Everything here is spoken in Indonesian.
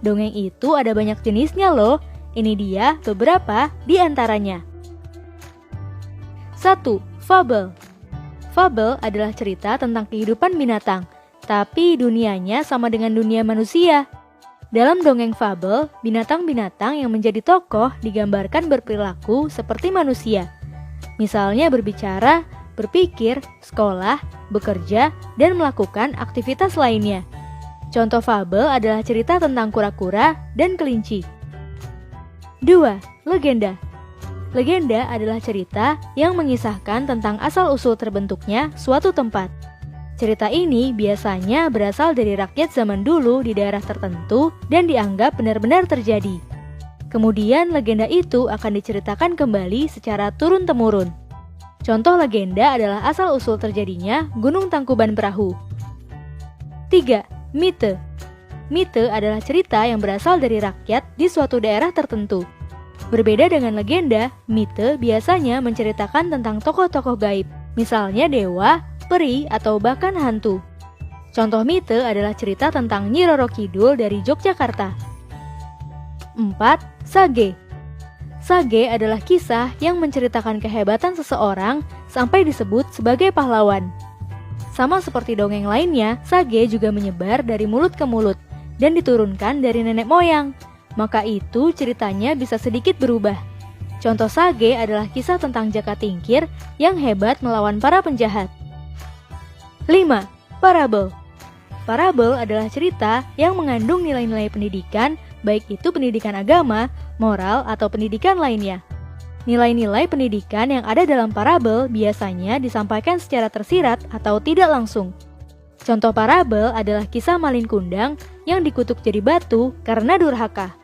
Dongeng itu ada banyak jenisnya loh. Ini dia beberapa di antaranya. 1. Fabel. Fabel adalah cerita tentang kehidupan binatang, tapi dunianya sama dengan dunia manusia. Dalam dongeng fabel, binatang-binatang yang menjadi tokoh digambarkan berperilaku seperti manusia. Misalnya berbicara, berpikir, sekolah, bekerja, dan melakukan aktivitas lainnya. Contoh fabel adalah cerita tentang kura-kura dan kelinci. 2. Legenda. Legenda adalah cerita yang mengisahkan tentang asal-usul terbentuknya suatu tempat. Cerita ini biasanya berasal dari rakyat zaman dulu di daerah tertentu dan dianggap benar-benar terjadi. Kemudian legenda itu akan diceritakan kembali secara turun-temurun. Contoh legenda adalah asal-usul terjadinya Gunung Tangkuban Perahu. 3. Mite. Mite adalah cerita yang berasal dari rakyat di suatu daerah tertentu. Berbeda dengan legenda, mite biasanya menceritakan tentang tokoh-tokoh gaib, misalnya dewa, peri, atau bahkan hantu. Contoh mite adalah cerita tentang Nyi Roro Kidul dari Yogyakarta. 4. Sage. Sage adalah kisah yang menceritakan kehebatan seseorang sampai disebut sebagai pahlawan. Sama seperti dongeng lainnya, sage juga menyebar dari mulut ke mulut dan diturunkan dari nenek moyang. Maka itu ceritanya bisa sedikit berubah. Contoh sage adalah kisah tentang Jaka Tingkir yang hebat melawan para penjahat. 5. Parabel. Parabel adalah cerita yang mengandung nilai-nilai pendidikan, baik itu pendidikan agama, moral, atau pendidikan lainnya. Nilai-nilai pendidikan yang ada dalam parabel biasanya disampaikan secara tersirat atau tidak langsung. Contoh parabel adalah kisah Malin Kundang yang dikutuk jadi batu karena durhaka.